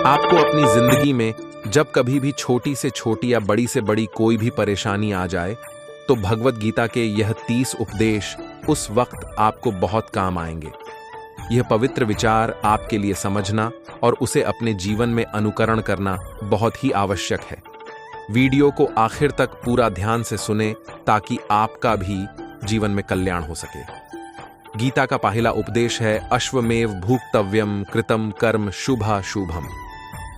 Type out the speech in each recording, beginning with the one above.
आपको अपनी जिंदगी में जब कभी भी छोटी से छोटी या बड़ी से बड़ी कोई भी परेशानी आ जाए तो भगवत गीता के यह 30 उपदेश उस वक्त आपको बहुत काम आएंगे। यह पवित्र विचार आपके लिए समझना और उसे अपने जीवन में अनुकरण करना बहुत ही आवश्यक है। वीडियो को आखिर तक पूरा ध्यान से सुने ताकि आपका भी जीवन में कल्याण हो सके। गीता का पहला उपदेश है अश्वमेव भुक्तव्यम कृतम कर्म शुभाशुभम।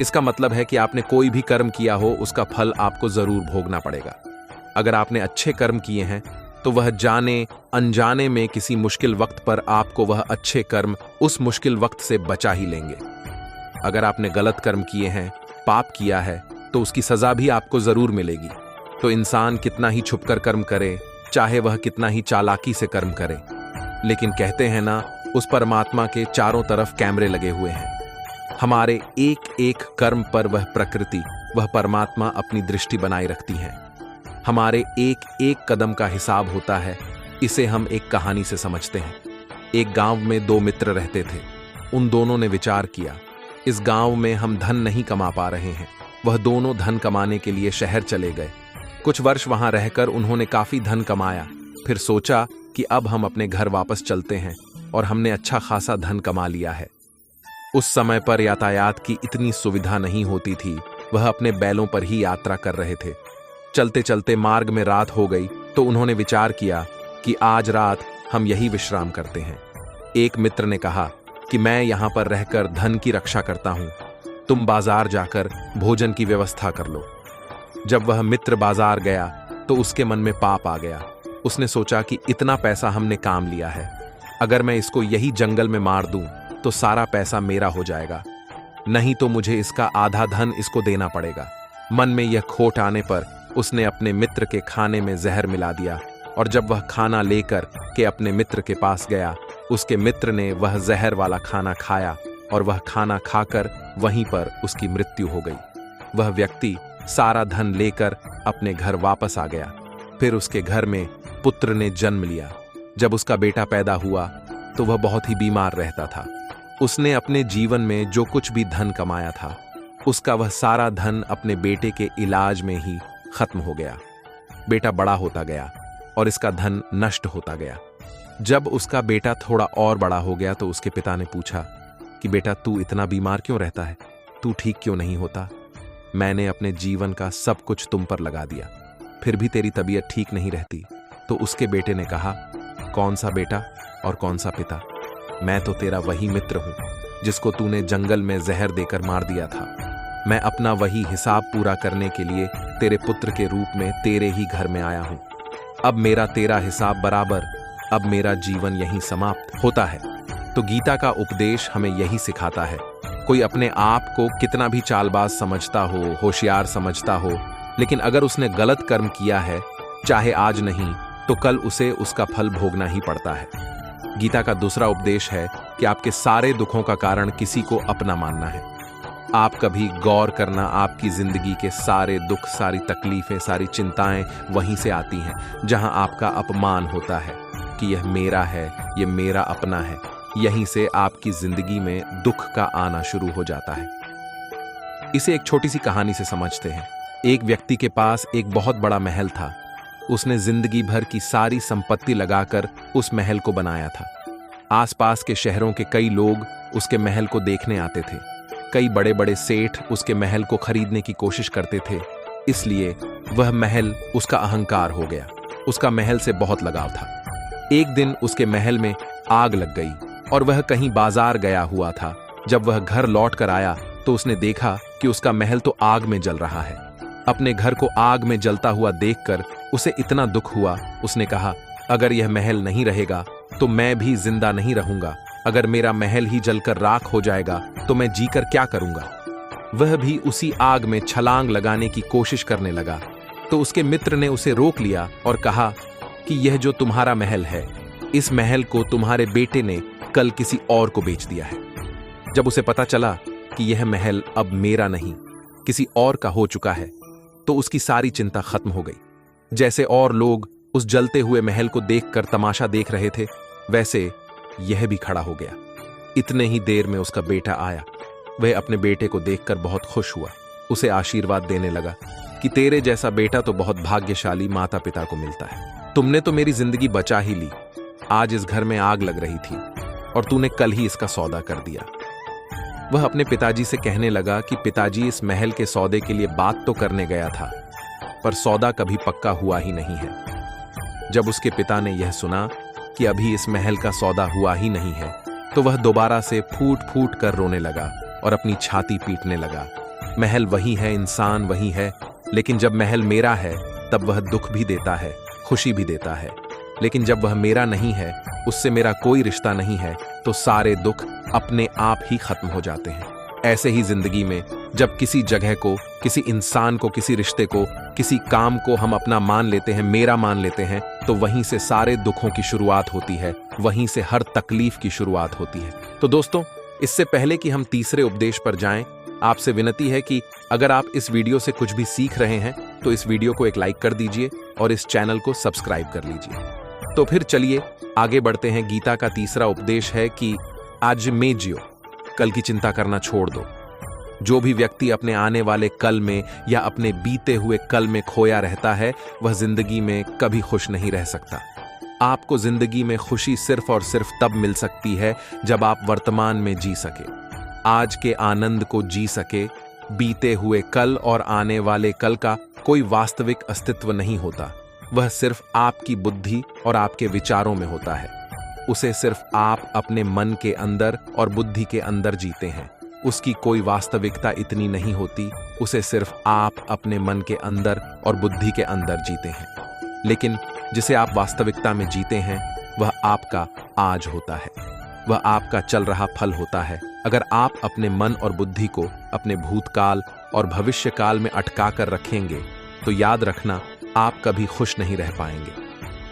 इसका मतलब है कि आपने कोई भी कर्म किया हो उसका फल आपको जरूर भोगना पड़ेगा। अगर आपने अच्छे कर्म किए हैं तो वह जाने अनजाने में किसी मुश्किल वक्त पर आपको वह अच्छे कर्म उस मुश्किल वक्त से बचा ही लेंगे। अगर आपने गलत कर्म किए हैं, पाप किया है, तो उसकी सजा भी आपको जरूर मिलेगी। तो इंसान कितना ही छुपकर कर्म करे, चाहे वह कितना ही चालाकी से कर्म करे, लेकिन कहते हैं ना, उस परमात्मा के चारों तरफ कैमरे लगे हुए हैं। हमारे एक एक कर्म पर वह प्रकृति, वह परमात्मा अपनी दृष्टि बनाए रखती है। हमारे एक एक कदम का हिसाब होता है। इसे हम एक कहानी से समझते हैं। एक गांव में 2 मित्र रहते थे। उन दोनों ने विचार किया, इस गांव में हम धन नहीं कमा पा रहे हैं। वह दोनों धन कमाने के लिए शहर चले गए। कुछ वर्ष वहां रहकर उन्होंने काफी धन कमाया। फिर सोचा कि अब हम अपने घर वापस चलते हैं और हमने अच्छा खासा धन कमा लिया है। उस समय पर यातायात की इतनी सुविधा नहीं होती थी। वह अपने बैलों पर ही यात्रा कर रहे थे। चलते चलते मार्ग में रात हो गई तो उन्होंने विचार किया कि आज रात हम यही विश्राम करते हैं। एक मित्र ने कहा कि मैं यहां पर रहकर धन की रक्षा करता हूं, तुम बाजार जाकर भोजन की व्यवस्था कर लो। जब वह मित्र बाजार गया तो उसके मन में पाप आ गया। उसने सोचा कि इतना पैसा हमने काम लिया है, अगर मैं इसको यही जंगल में मार दूं तो सारा पैसा मेरा हो जाएगा, नहीं तो मुझे इसका आधा धन इसको देना पड़ेगा। मन में यह खोट आने पर उसने अपने मित्र के खाने में जहर मिला दिया और जब वह खाना लेकर के अपने मित्र के पास गया, उसके मित्र ने वह जहर वाला खाना खाया और वह खाना खाकर वहीं पर उसकी मृत्यु हो गई। वह व्यक्ति सारा धन लेकर अपने घर वापस आ गया। फिर उसके घर में पुत्र ने जन्म लिया। जब उसका बेटा पैदा हुआ तो वह बहुत ही बीमार रहता था। उसने अपने जीवन में जो कुछ भी धन कमाया था उसका वह सारा धन अपने बेटे के इलाज में ही खत्म हो गया। बेटा बड़ा होता गया और इसका धन नष्ट होता गया। जब उसका बेटा थोड़ा और बड़ा हो गया तो उसके पिता ने पूछा कि बेटा तू इतना बीमार क्यों रहता है, तू ठीक क्यों नहीं होता? मैंने अपने जीवन का सब कुछ तुम पर लगा दिया, फिर भी तेरी तबीयत ठीक नहीं रहती। तो उसके बेटे ने कहा, कौन सा बेटा और कौन सा पिता? मैं तो तेरा वही मित्र हूं जिसको तूने जंगल में जहर देकर मार दिया था। मैं अपना वही हिसाब पूरा करने के लिए तेरे पुत्र के रूप में तेरे ही घर में आया हूं। अब मेरा तेरा हिसाब बराबर, अब मेरा जीवन यहीं समाप्त होता है। तो गीता का उपदेश हमें यही सिखाता है। कोई अपने आप को कितना भी चालबाज समझता हो, होशियार समझता हो, लेकिन अगर उसने गलत कर्म किया है, चाहे आज नहीं तो कल उसे उसका फल भोगना ही पड़ता है। गीता का दूसरा उपदेश है कि आपके सारे दुखों का कारण किसी को अपना मानना है। आप कभी गौर करना, आपकी जिंदगी के सारे दुख, सारी तकलीफें, सारी चिंताएं वहीं से आती हैं जहां आपका अपमान होता है कि यह मेरा है, यह मेरा अपना है। यहीं से आपकी जिंदगी में दुख का आना शुरू हो जाता है। इसे एक छोटी सी कहानी से समझते हैं। एक व्यक्ति के पास एक बहुत बड़ा महल था। उसने जिंदगी भर की सारी संपत्ति लगाकर उस महल को बनाया था। आसपास के शहरों के कई लोग उसके महल को देखने आते थे। कई बड़े बड़े सेठ उसके महल को खरीदने की कोशिश करते थे। इसलिए वह महल उसका अहंकार हो गया। उसका महल से बहुत लगाव था। एक दिन उसके महल में आग लग गई और वह कहीं बाजार गया हुआ था। जब वह घर लौट कर आया तो उसने देखा कि उसका महल तो आग में जल रहा है। अपने घर को आग में जलता हुआ देखकर उसे इतना दुख हुआ। उसने कहा, अगर यह महल नहीं रहेगा तो मैं भी जिंदा नहीं रहूंगा। अगर मेरा महल ही जलकर राख हो जाएगा तो मैं जीकर क्या करूंगा? वह भी उसी आग में छलांग लगाने की कोशिश करने लगा। तो उसके मित्र ने उसे रोक लिया और कहा कि यह जो तुम्हारा महल है, इस महल को तुम्हारे बेटे ने कल किसी और को बेच दिया है। जब उसे पता चला कि यह महल अब मेरा नहीं, किसी और का हो चुका है, तो उसकी सारी चिंता खत्म हो गई। जैसे और लोग उस जलते हुए महल को देखकर तमाशा देख रहे थे, वैसे यह भी खड़ा हो गया। इतने ही देर में उसका बेटा आया। वह अपने बेटे को देखकर बहुत खुश हुआ। उसे आशीर्वाद देने लगा कि तेरे जैसा बेटा तो बहुत भाग्यशाली माता पिता को मिलता है। तुमने तो मेरी जिंदगी बचा ही ली। आज इस घर में आग लग रही थी और तूने कल ही इसका सौदा कर दिया। वह अपने पिताजी से कहने लगा कि पिताजी, इस महल के सौदे के लिए बात तो करने गया था, पर सौदा कभी पक्का हुआ ही नहीं है। जब उसके पिता ने यह सुना कि अभी इस महल का सौदा हुआ ही नहीं है, तो वह दोबारा से फूट फूट कर रोने लगा और अपनी छाती पीटने लगा। महल वही है, इंसान वही है, लेकिन जब महल मेरा है तब वह दुख भी देता है, खुशी भी देता है। लेकिन जब वह मेरा नहीं है, उससे मेरा कोई रिश्ता नहीं है, तो सारे दुख अपने आप ही खत्म हो जाते हैं। ऐसे ही जिंदगी में जब किसी जगह को, किसी इंसान को, किसी रिश्ते को, किसी काम को हम अपना मान लेते हैं, मेरा मान लेते हैं, तो वहीं से सारे दुखों की शुरुआत होती है, वहीं से हर तकलीफ की शुरुआत होती है। तो दोस्तों, इससे पहले कि हम तीसरे उपदेश पर जाएं, आपसे विनती है कि अगर आप इस वीडियो से कुछ भी सीख रहे हैं तो इस वीडियो को एक लाइक कर दीजिए और इस चैनल को सब्सक्राइब कर लीजिए। तो फिर चलिए आगे बढ़ते हैं। गीता का तीसरा उपदेश है कि आज में जियो, कल की चिंता करना छोड़ दो। जो भी व्यक्ति अपने आने वाले कल में या अपने बीते हुए कल में खोया रहता है, वह जिंदगी में कभी खुश नहीं रह सकता। आपको जिंदगी में खुशी सिर्फ और सिर्फ तब मिल सकती है जब आप वर्तमान में जी सके, आज के आनंद को जी सके। बीते हुए कल और आने वाले कल का कोई वास्तविक अस्तित्व नहीं होता, वह सिर्फ आपकी बुद्धि और आपके विचारों में होता है। उसे सिर्फ आप अपने मन के अंदर और बुद्धि के अंदर जीते हैं। उसकी कोई वास्तविकता इतनी नहीं होती, उसे सिर्फ आप अपने मन के अंदर और बुद्धि के अंदर जीते हैं। लेकिन जिसे आप वास्तविकता में जीते हैं, वह आपका आज होता है, वह आपका चल रहा फल होता है। अगर आप अपने मन और बुद्धि को अपने भूतकाल और भविष्य काल में अटका कर रखेंगे, तो याद रखना, आप कभी खुश नहीं रह पाएंगे।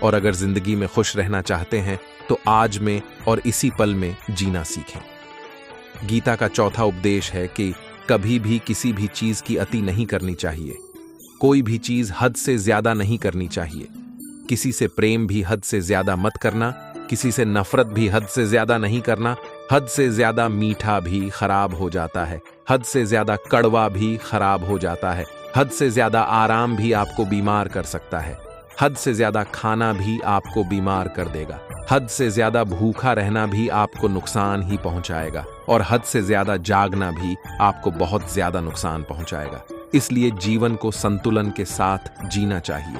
और अगर जिंदगी में खुश रहना चाहते हैं, तो आज में और इसी पल में जीना सीखें। गीता का चौथा उपदेश है कि कभी भी किसी भी चीज की अति नहीं करनी चाहिए। कोई भी चीज हद से ज्यादा नहीं करनी चाहिए। किसी से प्रेम भी हद से ज्यादा मत करना, किसी से नफरत भी हद से ज्यादा नहीं करना। हद से ज्यादा मीठा भी खराब हो जाता है, हद से ज्यादा कड़वा भी खराब हो जाता है, हद से ज्यादा आराम भी आपको बीमार कर सकता है, हद से ज्यादा खाना भी आपको बीमार कर देगा, हद से ज्यादा भूखा रहना भी आपको नुकसान ही पहुंचाएगा, और हद से ज्यादा जागना भी आपको बहुत ज्यादा नुकसान पहुंचाएगा। इसलिए जीवन को संतुलन के साथ जीना चाहिए।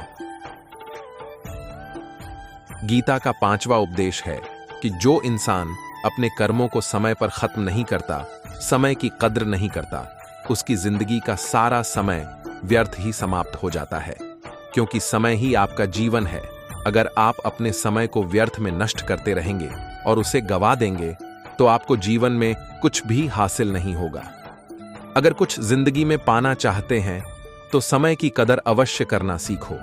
गीता का पांचवा उपदेश है कि जो इंसान अपने कर्मों को समय पर खत्म नहीं करता, समय की कद्र नहीं करता, उसकी जिंदगी का सारा समय व्यर्थ ही समाप्त हो जाता है। क्योंकि समय ही आपका जीवन है। अगर आप अपने समय को व्यर्थ में नष्ट करते रहेंगे और उसे गवा देंगे, तो आपको जीवन में कुछ भी हासिल नहीं होगा। अगर कुछ जिंदगी में पाना चाहते हैं, तो समय की कदर अवश्य करना सीखो।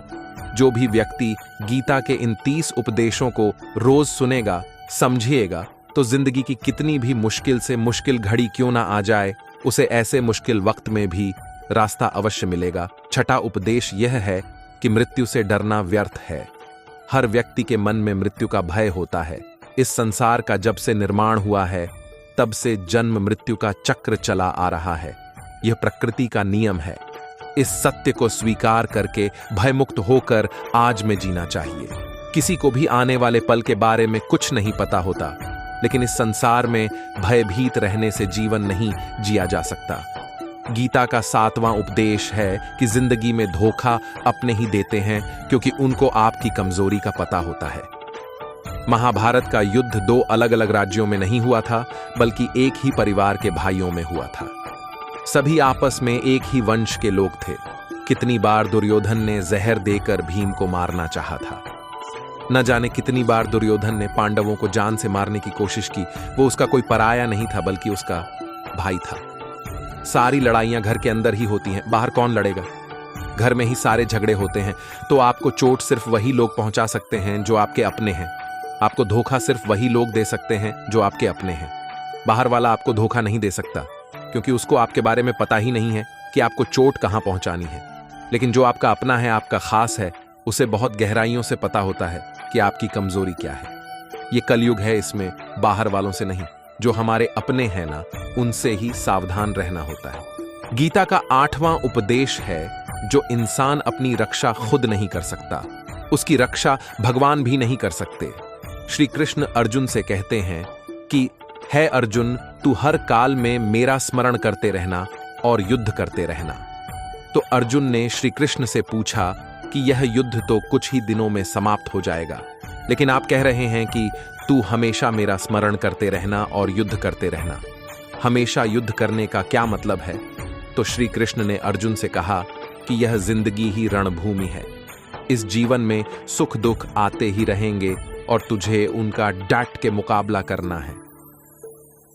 जो भी व्यक्ति गीता के इन 30 उपदेशों को रोज सुनेगा, समझिएगा, तो जिंदगी की कितनी भी मुश्किल से मुश्किल घड़ी क्यों ना आ जाए, उसे ऐसे मुश्किल वक्त में भी रास्ता अवश्य मिलेगा। छठा उपदेश यह है कि मृत्यु से डरना व्यर्थ है। हर व्यक्ति के मन में मृत्यु का भय होता है। इस संसार का जब से निर्माण हुआ है, तब से जन्म मृत्यु का चक्र चला आ रहा है। यह प्रकृति का नियम है। इस सत्य को स्वीकार करके भयमुक्त होकर आज में जीना चाहिए। किसी को भी आने वाले पल के बारे में कुछ नहीं पता होता, लेकिन इस संसार में भयभीत रहने से जीवन नहीं जिया जा सकता। गीता का 7वां उपदेश है कि जिंदगी में धोखा अपने ही देते हैं, क्योंकि उनको आपकी कमजोरी का पता होता है। महाभारत का युद्ध 2 अलग अलग राज्यों में नहीं हुआ था, बल्कि एक ही परिवार के भाइयों में हुआ था। सभी आपस में एक ही वंश के लोग थे। कितनी बार दुर्योधन ने जहर देकर भीम को मारना चाहा था। न जाने कितनी बार दुर्योधन ने पांडवों को जान से मारने की कोशिश की। वो उसका कोई पराया नहीं था, बल्कि उसका भाई था। सारी लड़ाइयां घर के अंदर ही होती हैं, बाहर कौन लड़ेगा? घर में ही सारे झगड़े होते हैं। तो आपको चोट सिर्फ वही लोग पहुंचा सकते हैं जो आपके अपने हैं। आपको धोखा सिर्फ वही लोग दे सकते हैं जो आपके अपने हैं। बाहर वाला आपको धोखा नहीं दे सकता, क्योंकि उसको आपके बारे में पता ही नहीं है कि आपको चोट कहां पहुंचानी है। लेकिन जो आपका अपना है, आपका खास है, उसे बहुत गहराइयों से पता होता है कि आपकी कमजोरी क्या है। ये कलयुग है, इसमें बाहर वालों से नहीं, जो हमारे अपने हैं ना, उनसे ही सावधान रहना होता है। गीता का 8वां उपदेश है, जो इंसान अपनी रक्षा खुद नहीं कर सकता, उसकी रक्षा भगवान भी नहीं कर सकते। श्री कृष्ण अर्जुन से कहते हैं कि है अर्जुन, तू हर काल में मेरा स्मरण करते रहना और युद्ध करते रहना। तो अर्जुन ने श्री कृष्ण से पूछा कि यह युद्ध तो कुछ ही दिनों में समाप्त हो जाएगा, लेकिन आप कह रहे हैं कि तू हमेशा मेरा स्मरण करते रहना और युद्ध करते रहना। हमेशा युद्ध करने का क्या मतलब है? तो श्री कृष्ण ने अर्जुन से कहा कि यह जिंदगी ही रणभूमि है। इस जीवन में सुख दुख आते ही रहेंगे और तुझे उनका डट के मुकाबला करना है।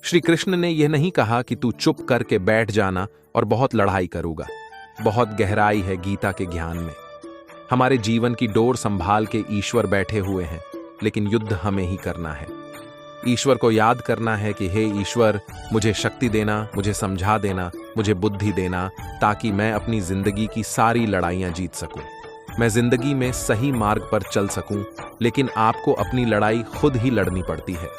श्री कृष्ण ने यह नहीं कहा कि तू चुप करके बैठ जाना और बहुत लड़ाई करूंगा। बहुत गहराई है गीता के ज्ञान में। हमारे जीवन की डोर संभाल के ईश्वर बैठे हुए हैं, लेकिन युद्ध हमें ही करना है। ईश्वर को याद करना है कि हे ईश्वर, मुझे शक्ति देना, मुझे समझा देना, मुझे बुद्धि देना, ताकि मैं अपनी जिंदगी की सारी लड़ाइयां जीत सकूं। मैं जिंदगी में सही मार्ग पर चल सकूं, लेकिन आपको अपनी लड़ाई खुद ही लड़नी पड़ती है।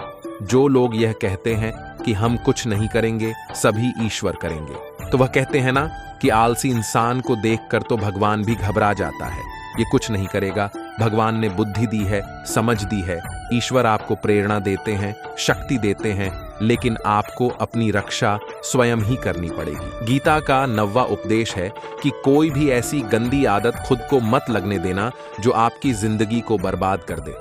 जो लोग यह कहते हैं कि हम कुछ नहीं करेंगे, सभी ईश्वर करेंगे, तो वह कहते हैं ना कि आलसी इंसान को देखकर तो भगवान भी घबरा जाता है। ये कुछ नहीं करेगा। भगवान ने बुद्धि दी है, समझ दी है, ईश्वर आपको प्रेरणा देते हैं, शक्ति देते हैं, लेकिन आपको अपनी रक्षा स्वयं ही करनी पड़ेगी। गीता का 9वां उपदेश है कि कोई भी ऐसी गंदी आदत खुद को मत लगने देना जो आपकी जिंदगी को बर्बाद कर दे।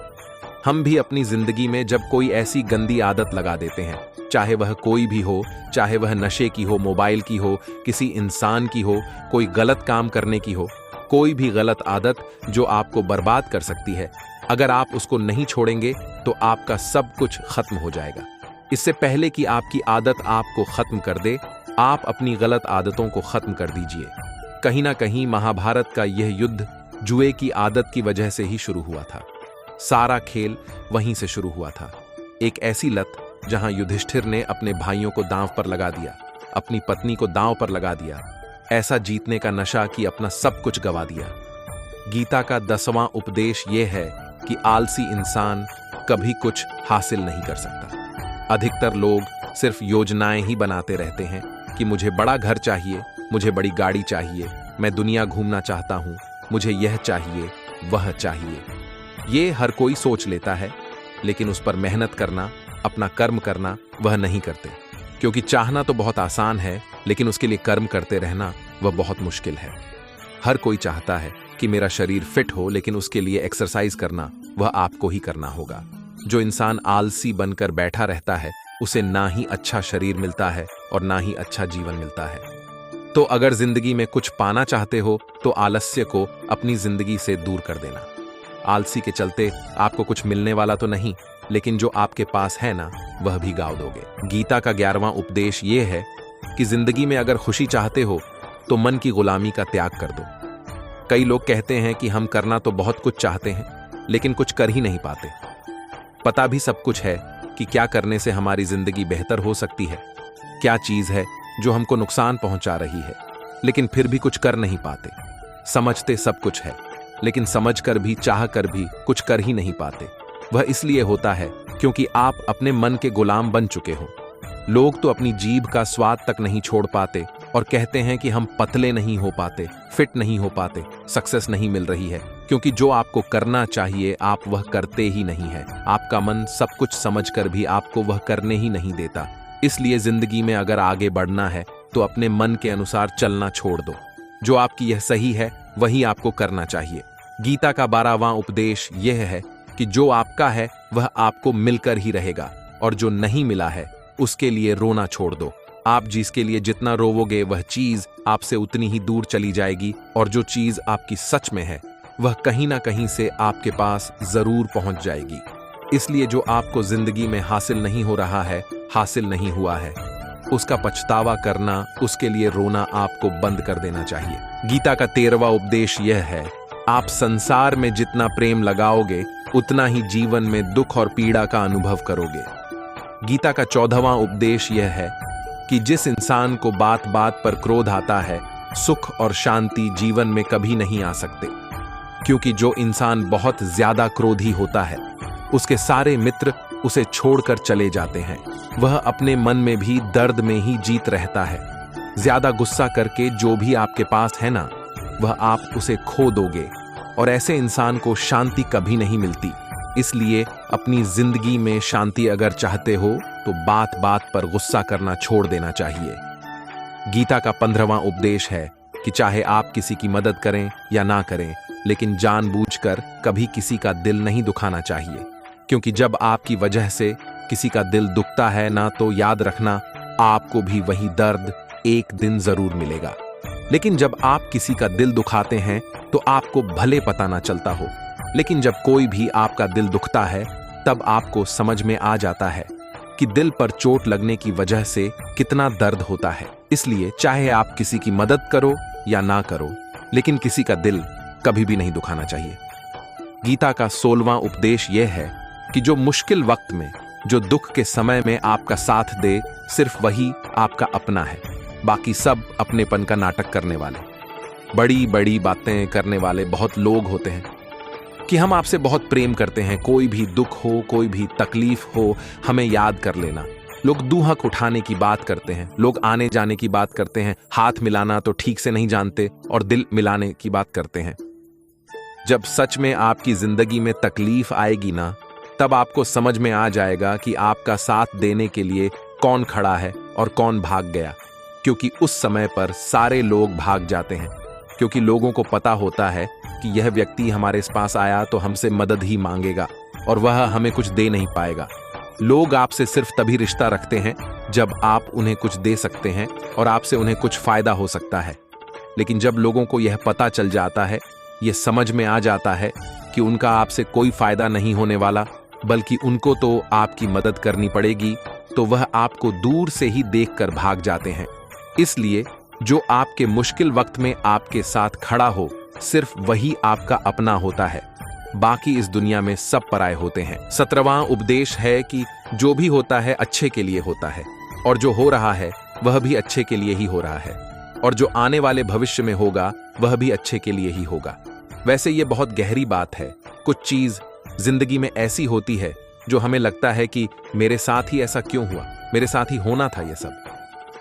हम भी अपनी जिंदगी में जब कोई ऐसी गंदी आदत लगा देते हैं, चाहे वह कोई भी हो, चाहे वह नशे की हो, मोबाइल की हो, किसी इंसान की हो, कोई गलत काम करने की हो, कोई भी गलत आदत जो आपको बर्बाद कर सकती है, अगर आप उसको नहीं छोड़ेंगे तो आपका सब कुछ खत्म हो जाएगा। इससे पहले कि आपकी आदत आपको खत्म कर दे, आप अपनी गलत आदतों को खत्म कर दीजिए। कहीं ना कहीं महाभारत का यह युद्ध जुए की आदत की वजह से ही शुरू हुआ था। सारा खेल वहीं से शुरू हुआ था। एक ऐसी लत जहां युधिष्ठिर ने अपने भाइयों को दांव पर लगा दिया, अपनी पत्नी को दांव पर लगा दिया, ऐसा जीतने का नशा कि अपना सब कुछ गवा दिया। गीता का 10वां उपदेश यह है कि आलसी इंसान कभी कुछ हासिल नहीं कर सकता। अधिकतर लोग सिर्फ योजनाएं ही बनाते रहते हैं कि मुझे बड़ा घर चाहिए, मुझे बड़ी गाड़ी चाहिए, मैं दुनिया घूमना चाहता हूं, मुझे यह चाहिए, वह चाहिए। ये हर कोई सोच लेता है, लेकिन उस पर मेहनत करना, अपना कर्म करना वह नहीं करते। क्योंकि चाहना तो बहुत आसान है, लेकिन उसके लिए कर्म करते रहना वह बहुत मुश्किल है। हर कोई चाहता है कि मेरा शरीर फिट हो, लेकिन उसके लिए एक्सरसाइज करना वह आपको ही करना होगा। जो इंसान आलसी बनकर बैठा रहता है, उसे ना ही अच्छा शरीर मिलता है और ना ही अच्छा जीवन मिलता है। तो अगर जिंदगी में कुछ पाना चाहते हो तो आलस्य को अपनी जिंदगी से दूर कर देना। आलसी के चलते आपको कुछ मिलने वाला तो नहीं, लेकिन जो आपके पास है ना, वह भी गाँव दोगे। गीता का 11वां उपदेश यह है कि जिंदगी में अगर खुशी चाहते हो तो मन की गुलामी का त्याग कर दो। कई लोग कहते हैं कि हम करना तो बहुत कुछ चाहते हैं, लेकिन कुछ कर ही नहीं पाते। पता भी सब कुछ है कि क्या करने से हमारी जिंदगी बेहतर हो सकती है, क्या चीज है जो हमको नुकसान पहुंचा रही है, लेकिन फिर भी कुछ कर नहीं पाते। समझते सब कुछ है, लेकिन समझकर भी, चाह कर भी कुछ कर ही नहीं पाते। वह इसलिए होता है क्योंकि आप अपने मन के गुलाम बन चुके हो। लोग तो अपनी जीभ का स्वाद तक नहीं छोड़ पाते और कहते हैं कि हम पतले नहीं हो पाते, फिट नहीं हो पाते, सक्सेस नहीं मिल रही है, क्योंकि जो आपको करना चाहिए आप वह करते ही नहीं है। आपका मन सब कुछ समझकर भी आपको वह करने ही नहीं देता। इसलिए जिंदगी में अगर आगे बढ़ना है तो अपने मन के अनुसार चलना छोड़ दो। जो आपकी यह सही है वही आपको करना चाहिए। गीता का 12वां उपदेश यह है कि जो आपका है वह आपको मिलकर ही रहेगा, और जो नहीं मिला है उसके लिए रोना छोड़ दो। आप जिसके लिए जितना रोवोगे वह चीज आपसे उतनी ही दूर चली जाएगी, और जो चीज आपकी सच में है वह कहीं ना कहीं से आपके पास जरूर पहुंच जाएगी। इसलिए जो आपको जिंदगी में हासिल नहीं हो रहा है, हासिल नहीं हुआ है, उसका पछतावा करना, उसके लिए रोना आपको बंद कर देना चाहिए। गीता का 13वां उपदेश यह है, आप संसार में जितना प्रेम लगाओगे उतना ही जीवन में दुख और पीड़ा का अनुभव करोगे। गीता का 14वां उपदेश यह है कि जिस इंसान को बात बात पर क्रोध आता है, सुख और शांति जीवन में कभी नहीं आ सकते। क्योंकि जो इंसान बहुत ज्यादा क्रोधी होता है, उसके सारे मित्र उसे छोड़कर चले जाते हैं। वह अपने मन में भी दर्द में ही जीत रहता है। ज्यादा गुस्सा करके जो भी आपके पास है ना, वह आप उसे खो दोगे और ऐसे इंसान को शांति कभी नहीं मिलती। इसलिए अपनी जिंदगी में शांति अगर चाहते हो तो बात बात पर गुस्सा करना छोड़ देना चाहिए। गीता का 15वां उपदेश है कि चाहे आप किसी की मदद करें या ना करें, लेकिन जानबूझकर कभी किसी का दिल नहीं दुखाना चाहिए, क्योंकि जब आपकी वजह से किसी का दिल दुखता है ना, तो याद रखना आपको भी वही दर्द एक दिन जरूर मिलेगा। लेकिन जब आप किसी का दिल दुखाते हैं तो आपको भले पता ना चलता हो, लेकिन जब कोई भी आपका दिल दुखता है तब आपको समझ में आ जाता है कि दिल पर चोट लगने की वजह से कितना दर्द होता है। इसलिए चाहे आप किसी की मदद करो या ना करो, लेकिन किसी का दिल कभी भी नहीं दुखाना चाहिए। गीता का 16वां उपदेश यह है कि जो मुश्किल वक्त में, जो दुख के समय में आपका साथ दे, सिर्फ वही आपका अपना है। बाकी सब अपनेपन का नाटक करने वाले, बड़ी बड़ी बातें करने वाले बहुत लोग होते हैं कि हम आपसे बहुत प्रेम करते हैं, कोई भी दुख हो, कोई भी तकलीफ हो, हमें याद कर लेना। लोग दूहक उठाने की बात करते हैं, लोग आने जाने की बात करते हैं, हाथ मिलाना तो ठीक से नहीं जानते और दिल मिलाने की बात करते हैं। जब सच में आपकी जिंदगी में तकलीफ आएगी ना, तब आपको समझ में आ जाएगा कि आपका साथ देने के लिए कौन खड़ा है और कौन भाग गया, क्योंकि उस समय पर सारे लोग भाग जाते हैं, क्योंकि लोगों को पता होता है कि यह व्यक्ति हमारे पास आया तो हमसे मदद ही मांगेगा और वह हमें कुछ दे नहीं पाएगा। लोग आपसे सिर्फ तभी रिश्ता रखते हैं जब आप उन्हें कुछ दे सकते हैं और आपसे उन्हें कुछ फायदा हो सकता है। लेकिन जब लोगों को यह पता चल जाता है, यह समझ में आ जाता है कि उनका आपसे कोई फायदा नहीं होने वाला, बल्कि उनको तो आपकी मदद करनी पड़ेगी, तो वह आपको दूर से ही देखकर भाग जाते हैं। इसलिए जो आपके मुश्किल वक्त में आपके साथ खड़ा हो, सिर्फ वही आपका अपना होता है। बाकी इस दुनिया में सब पराये होते हैं। 17वां उपदेश है कि जो भी होता है अच्छे के लिए होता है, और जो हो रहा है वह भी अच्छे के लिए ही हो रहा है, और जो आने वाले भविष्य में होगा वह भी अच्छे के लिए ही होगा। वैसे ये बहुत गहरी बात है। कुछ चीज जिंदगी में ऐसी होती है जो हमें लगता है कि मेरे साथ ही ऐसा क्यों हुआ, मेरे साथ ही होना था ये सब।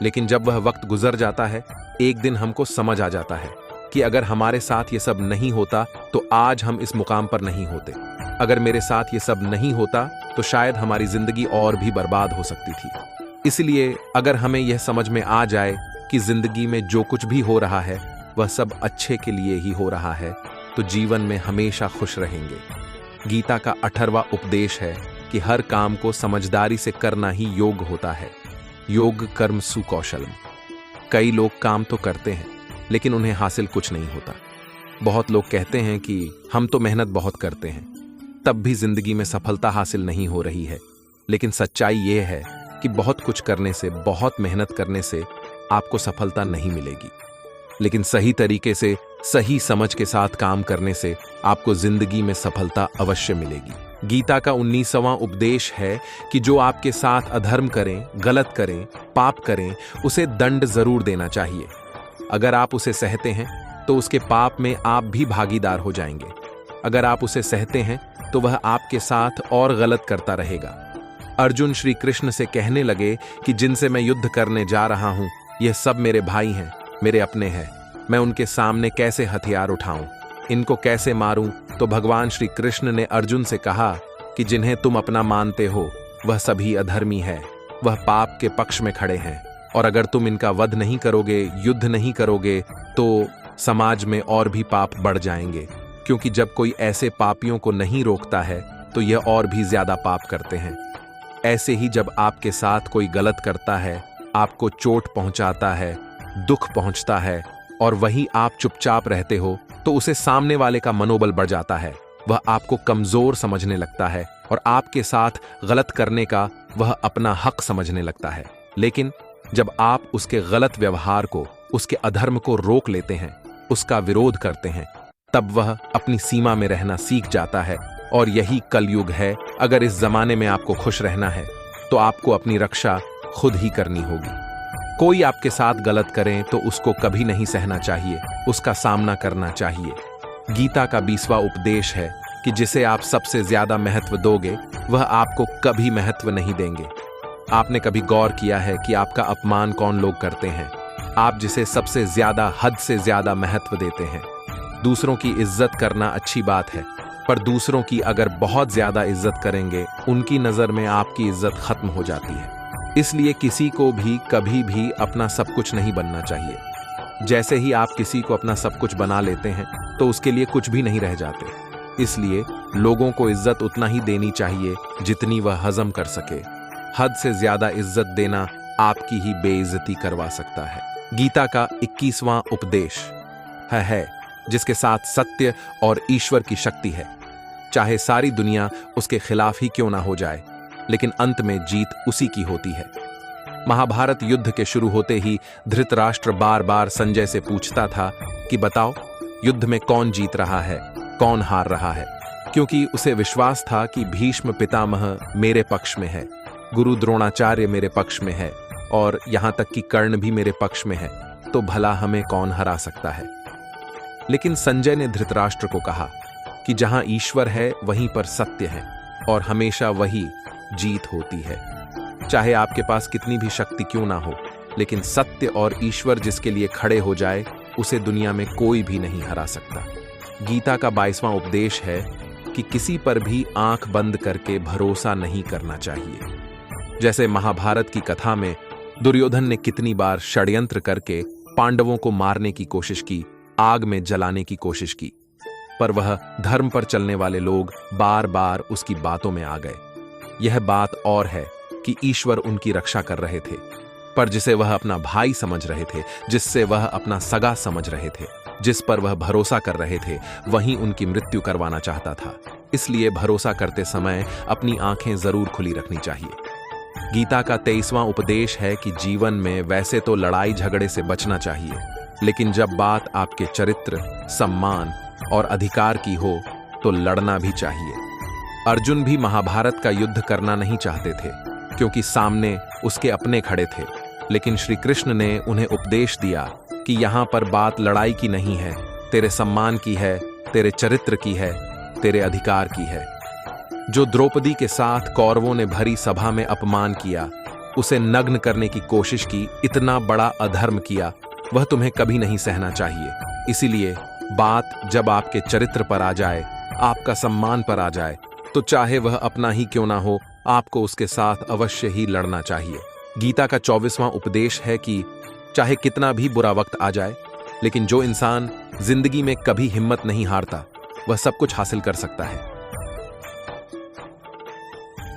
लेकिन जब वह वक्त गुजर जाता है, एक दिन हमको समझ आ जाता है कि अगर हमारे साथ ये सब नहीं होता तो आज हम इस मुकाम पर नहीं होते। अगर मेरे साथ ये सब नहीं होता तो शायद हमारी जिंदगी और भी बर्बाद हो सकती थी। इसलिए अगर हमें यह समझ में आ जाए कि जिंदगी में जो कुछ भी हो रहा है वह सब अच्छे के लिए ही हो रहा है, तो जीवन में हमेशा खुश रहेंगे। गीता का 18वां उपदेश है कि हर काम को समझदारी से करना ही योग होता है। योग कर्म सुकौशलम। कई लोग काम तो करते हैं लेकिन उन्हें हासिल कुछ नहीं होता। बहुत लोग कहते हैं कि हम तो मेहनत बहुत करते हैं, तब भी जिंदगी में सफलता हासिल नहीं हो रही है। लेकिन सच्चाई यह है कि बहुत कुछ करने से, बहुत मेहनत करने से आपको सफलता नहीं मिलेगी, लेकिन सही तरीके से, सही समझ के साथ काम करने से आपको जिंदगी में सफलता अवश्य मिलेगी। गीता का 19वां उपदेश है कि जो आपके साथ अधर्म करें, गलत करें, पाप करें, उसे दंड जरूर देना चाहिए। अगर आप उसे सहते हैं तो उसके पाप में आप भी भागीदार हो जाएंगे। अगर आप उसे सहते हैं तो वह आपके साथ और गलत करता रहेगा। अर्जुन श्री कृष्ण से कहने लगे कि जिनसे मैं युद्ध करने जा रहा हूं, यह सब मेरे भाई हैं, मेरे अपने हैं। मैं उनके सामने कैसे हथियार उठाऊं, इनको कैसे मारूं? तो भगवान श्री कृष्ण ने अर्जुन से कहा कि जिन्हें तुम अपना मानते हो वह सभी अधर्मी है, वह पाप के पक्ष में खड़े हैं, और अगर तुम इनका वध नहीं करोगे, युद्ध नहीं करोगे, तो समाज में और भी पाप बढ़ जाएंगे, क्योंकि जब कोई ऐसे पापियों को नहीं रोकता है तो यह और भी ज्यादा पाप करते हैं। ऐसे ही जब आपके साथ कोई गलत करता है, आपको चोट पहुंचाता है, दुख पहुंचता है, और वही आप चुपचाप रहते हो, तो उसे सामने वाले का मनोबल बढ़ जाता है। वह आपको कमजोर समझने लगता है और आपके साथ गलत करने का वह अपना हक समझने लगता है। लेकिन जब आप उसके गलत व्यवहार को, उसके अधर्म को रोक लेते हैं, उसका विरोध करते हैं, तब वह अपनी सीमा में रहना सीख जाता है। और यही कलयुग है। अगर इस जमाने में आपको खुश रहना है तो आपको अपनी रक्षा खुद ही करनी होगी। कोई आपके साथ गलत करे तो उसको कभी नहीं सहना चाहिए, उसका सामना करना चाहिए। गीता का 20वां उपदेश है कि जिसे आप सबसे ज्यादा महत्व दोगे वह आपको कभी महत्व नहीं देंगे। आपने कभी गौर किया है कि आपका अपमान कौन लोग करते हैं? आप जिसे सबसे ज्यादा, हद से ज्यादा महत्व देते हैं। दूसरों की इज्जत करना अच्छी बात है, पर दूसरों की अगर बहुत ज्यादा इज्जत करेंगे, उनकी नजर में आपकी इज्जत खत्म हो जाती है। इसलिए किसी को भी कभी भी अपना सब कुछ नहीं बनना चाहिए। जैसे ही आप किसी को अपना सब कुछ बना लेते हैं, तो उसके लिए कुछ भी नहीं रह जाते। इसलिए लोगों को इज्जत उतना ही देनी चाहिए जितनी वह हजम कर सके। हद से ज्यादा इज्जत देना आपकी ही बेइज्जती करवा सकता है। गीता का 21वां उपदेश है जिसके साथ सत्य और ईश्वर की शक्ति है। चाहे सारी दुनिया उसके खिलाफ ही क्यों ना हो जाए, लेकिन अंत में जीत उसी की होती है। महाभारत युद्ध के शुरू होते ही धृतराष्ट्र बार बार संजय से पूछता था कि बताओ, युद्ध में कौन जीत रहा है, कौन हार रहा है, क्योंकि उसे विश्वास था कि भीष्म पितामह मेरे पक्ष में है, गुरु द्रोणाचार्य मेरे पक्ष में है, और यहां तक कि कर्ण भी मेरे पक्ष में है, तो भला हमें कौन हरा सकता है। लेकिन संजय ने धृतराष्ट्र को कहा कि जहां ईश्वर है वहीं पर सत्य है, और हमेशा वही जीत होती है। चाहे आपके पास कितनी भी शक्ति क्यों ना हो, लेकिन सत्य और ईश्वर जिसके लिए खड़े हो जाए, उसे दुनिया में कोई भी नहीं हरा सकता। गीता का 22वां उपदेश है कि किसी पर भी आंख बंद करके भरोसा नहीं करना चाहिए। जैसे महाभारत की कथा में दुर्योधन ने कितनी बार षड्यंत्र करके पांडवों को मारने की कोशिश की, आग में जलाने की कोशिश की, पर वह धर्म पर चलने वाले लोग बार बार उसकी बातों में आ गए। यह बात और है कि ईश्वर उनकी रक्षा कर रहे थे, पर जिसे वह अपना भाई समझ रहे थे, जिससे वह अपना सगा समझ रहे थे, जिस पर वह भरोसा कर रहे थे, वहीं उनकी मृत्यु करवाना चाहता था। इसलिए भरोसा करते समय अपनी आंखें जरूर खुली रखनी चाहिए। गीता का 23वां उपदेश है कि जीवन में वैसे तो लड़ाई झगड़े से बचना चाहिए, लेकिन जब बात आपके चरित्र, सम्मान और अधिकार की हो तो लड़ना भी चाहिए। अर्जुन भी महाभारत का युद्ध करना नहीं चाहते थे, क्योंकि सामने उसके अपने खड़े थे, लेकिन श्री कृष्ण ने उन्हें उपदेश दिया कि यहां पर बात लड़ाई की नहीं है, तेरे सम्मान की है, तेरे चरित्र की है, तेरे अधिकार की है। जो द्रौपदी के साथ कौरवों ने भरी सभा में अपमान किया, उसे नग्न करने की कोशिश की, इतना बड़ा अधर्म किया, वह तुम्हें कभी नहीं सहना चाहिए। इसीलिए बात जब आपके चरित्र पर आ जाए, आपका सम्मान पर आ जाए, तो चाहे वह अपना ही क्यों ना हो, आपको उसके साथ अवश्य ही लड़ना चाहिए। गीता का 24वां उपदेश है कि चाहे कितना भी बुरा वक्त आ जाए, लेकिन जो इंसान जिंदगी में कभी हिम्मत नहीं हारता, वह सब कुछ हासिल कर सकता है।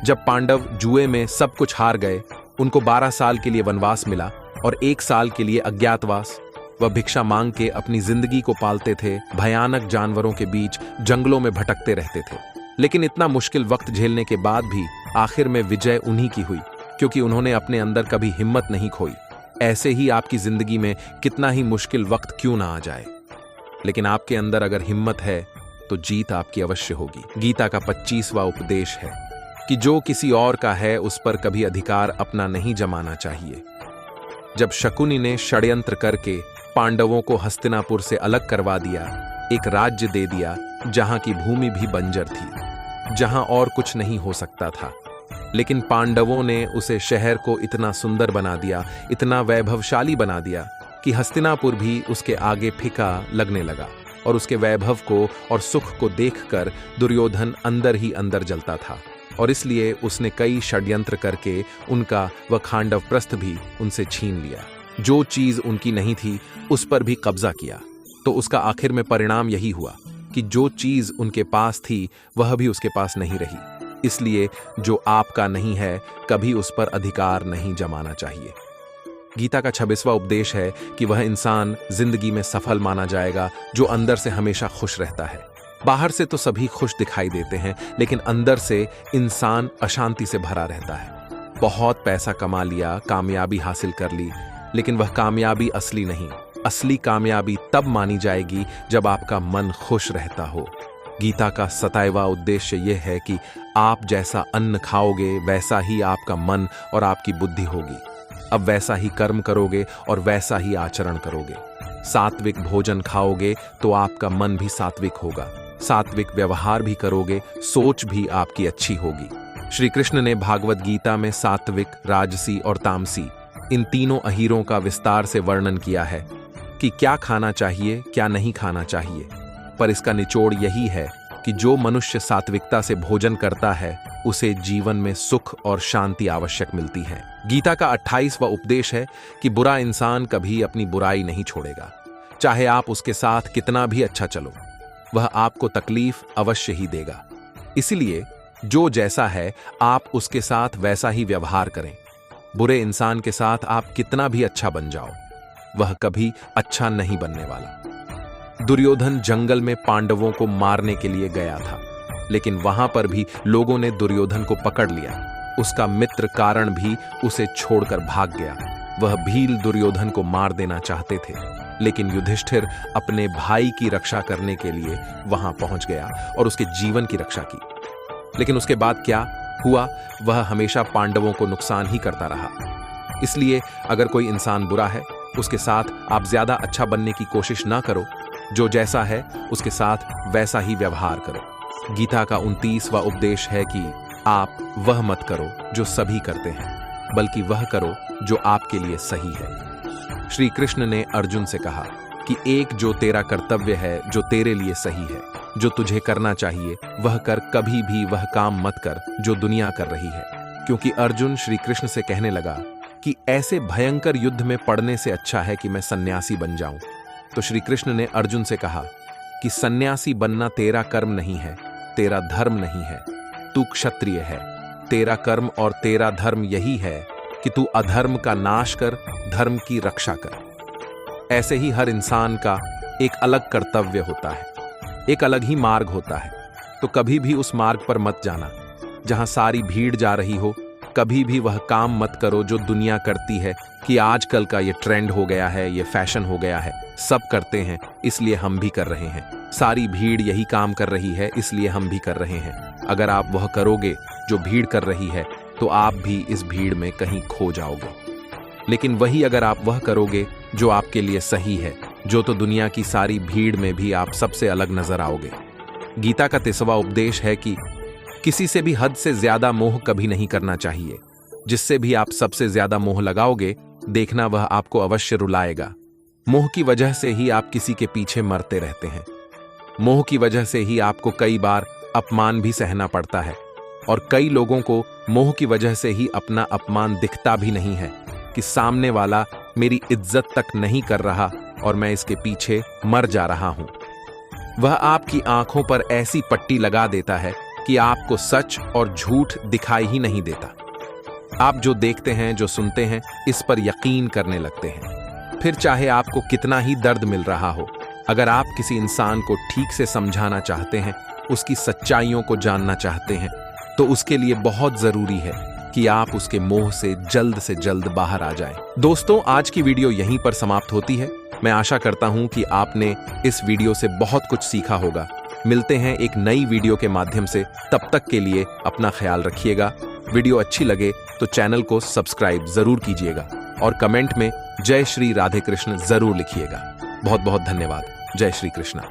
जब पांडव जुए में सब कुछ हार गए, उनको 12 साल के लिए वनवास मिला और 1 साल के लिए अज्ञातवास। वह भिक्षा मांग के अपनी जिंदगी को पालते थे, भयानक जानवरों के बीच जंगलों में भटकते रहते थे। लेकिन इतना मुश्किल वक्त झेलने के बाद भी आखिर में विजय उन्हीं की हुई, क्योंकि उन्होंने अपने अंदर कभी हिम्मत नहीं खोई। ऐसे ही आपकी जिंदगी में कितना ही मुश्किल वक्त क्यों ना आ जाए, लेकिन आपके अंदर अगर हिम्मत है तो जीत आपकी अवश्य होगी। गीता का 25वां उपदेश है कि जो किसी और का है उस पर कभी अधिकार अपना नहीं जमाना चाहिए। जब शकुनी ने षड्यंत्र करके पांडवों को हस्तिनापुर से अलग करवा दिया, एक राज्य दे दिया जहां की भूमि भी बंजर थी, जहां और कुछ नहीं हो सकता था, लेकिन पांडवों ने उसे शहर को इतना सुंदर बना दिया, इतना वैभवशाली बना दिया कि हस्तिनापुर भी उसके आगे फीका लगने लगा, और उसके वैभव को और सुख को देखकर दुर्योधन अंदर ही अंदर जलता था, और इसलिए उसने कई षड्यंत्र करके उनका वह खांडव प्रस्थ भी उनसे छीन लिया। जो चीज उनकी नहीं थी उस पर भी कब्जा किया। तो उसका आखिर में परिणाम यही हुआ कि जो चीज उनके पास थी वह भी उसके पास नहीं रही। इसलिए जो आपका नहीं है कभी उस पर अधिकार नहीं जमाना चाहिए। गीता का 26वां उपदेश है कि वह इंसान जिंदगी में सफल माना जाएगा जो अंदर से हमेशा खुश रहता है। बाहर से तो सभी खुश दिखाई देते हैं, लेकिन अंदर से इंसान अशांति से भरा रहता है। बहुत पैसा कमा लिया, कामयाबी हासिल कर ली, लेकिन वह कामयाबी असली नहीं। असली कामयाबी तब मानी जाएगी जब आपका मन खुश रहता हो। गीता का 27वां उद्देश्य यह है कि आप जैसा अन्न खाओगे वैसा ही आपका मन और आपकी बुद्धि होगी। अब वैसा ही कर्म करोगे और वैसा ही आचरण करोगे। सात्विक भोजन खाओगे तो आपका मन भी सात्विक होगा। सात्विक व्यवहार भी करोगे, सोच भी आपकी अच्छी होगी। श्री कृष्ण ने भागवत गीता में सात्विक, राजसी और तामसी इन तीनों अहीरों का विस्तार से वर्णन किया है कि क्या खाना चाहिए, क्या नहीं खाना चाहिए। पर इसका निचोड़ यही है कि जो मनुष्य सात्विकता से भोजन करता है उसे जीवन में सुख और शांति आवश्यक मिलती है। गीता का 28वां उपदेश है कि बुरा इंसान कभी अपनी बुराई नहीं छोड़ेगा, चाहे आप उसके साथ कितना भी अच्छा चलो, वह आपको तकलीफ अवश्य ही देगा। इसलिए जो जैसा है आप उसके साथ वैसा ही व्यवहार करें। बुरे इंसान के साथ आप कितना भी अच्छा बन जाओ, वह कभी अच्छा नहीं बनने वाला। दुर्योधन जंगल में पांडवों को मारने के लिए गया था, लेकिन वहां पर भी लोगों ने दुर्योधन को पकड़ लिया। उसका मित्र कारण भी उसे छोड़कर भाग गया। वह भील दुर्योधन को मार देना चाहते थे, लेकिन युधिष्ठिर अपने भाई की रक्षा करने के लिए वहां पहुंच गया और उसके जीवन की रक्षा की। लेकिन उसके बाद क्या हुआ, वह हमेशा पांडवों को नुकसान ही करता रहा। इसलिए अगर कोई इंसान बुरा है, उसके साथ आप ज्यादा अच्छा बनने की कोशिश ना करो। जो जैसा है उसके साथ वैसा ही व्यवहार करो। गीता का 29वां उपदेश है कि आप वह मत करो जो सभी करते हैं, बल्कि वह करो जो आपके लिए सही है। श्री कृष्ण ने अर्जुन से कहा कि एक जो तेरा कर्तव्य है, जो तेरे लिए सही है, जो तुझे करना चाहिए वह कर, कभी भी वह काम मत कर जो दुनिया कर रही है। क्योंकि अर्जुन श्री कृष्ण से कहने लगा कि ऐसे भयंकर युद्ध में पड़ने से अच्छा है कि मैं सन्यासी बन जाऊं। तो श्री कृष्ण ने अर्जुन से कहा कि सन्यासी बनना तेरा कर्म नहीं है, तेरा धर्म नहीं है। तू क्षत्रिय है, तेरा कर्म और तेरा धर्म यही है कि तू अधर्म का नाश कर, धर्म की रक्षा कर। ऐसे ही हर इंसान का एक अलग कर्तव्य होता है, एक अलग ही मार्ग होता है। तो कभी भी उस मार्ग पर मत जाना जहां सारी भीड़ जा रही हो। कभी भी वह काम मत करो जो दुनिया करती है कि आजकल का ये ट्रेंड हो गया है, ये फैशन हो गया है, सब करते हैं इसलिए हम भी कर रहे हैं। सारी भीड़ यही काम कर रही है इसलिए हम भी कर रहे हैं। अगर आप वह करोगे जो भीड़ कर रही है तो आप भी इस भीड़ में कहीं खो जाओगे। लेकिन वही अगर आप वह करोगे जो आपके लिए सही है, जो तो दुनिया की सारी भीड़ में भी आप सबसे अलग नजर आओगे। गीता का 30वां उपदेश है कि किसी से भी हद से ज्यादा मोह कभी नहीं करना चाहिए। जिससे भी आप सबसे ज्यादा मोह लगाओगे, देखना वह आपको अवश्य रुलाएगा। मोह की वजह से ही आप किसी के पीछे मरते रहते हैं। मोह की वजह से ही आपको कई बार अपमान भी सहना पड़ता है, और कई लोगों को मोह की वजह से ही अपना अपमान दिखता भी नहीं है कि सामने वाला मेरी इज्जत तक नहीं कर रहा और मैं इसके पीछे मर जा रहा हूं। वह आपकी आंखों पर ऐसी पट्टी लगा देता है कि आपको सच और झूठ दिखाई ही नहीं देता। आप जो देखते हैं, जो सुनते हैं, इस पर यकीन करने लगते हैं। फिर चाहे आपको कितना ही दर्द मिल रहा हो, अगर आप किसी इंसान को ठीक से समझाना चाहते हैं, उसकी सच्चाइयों को जानना चाहते हैं, तो उसके लिए बहुत जरूरी है कि आप उसके मोह से जल्द बाहर आ जाएं। दोस्तों, आज की वीडियो यहीं पर समाप्त होती है। मैं आशा करता हूं कि आपने इस वीडियो से बहुत कुछ सीखा होगा। मिलते हैं एक नई वीडियो के माध्यम से। तब तक के लिए अपना ख्याल रखिएगा। वीडियो अच्छी लगे तो चैनल को सब्सक्राइब जरूर कीजिएगा और कमेंट में जय श्री राधे कृष्ण जरूर लिखिएगा। बहुत बहुत धन्यवाद। जय श्री कृष्ण।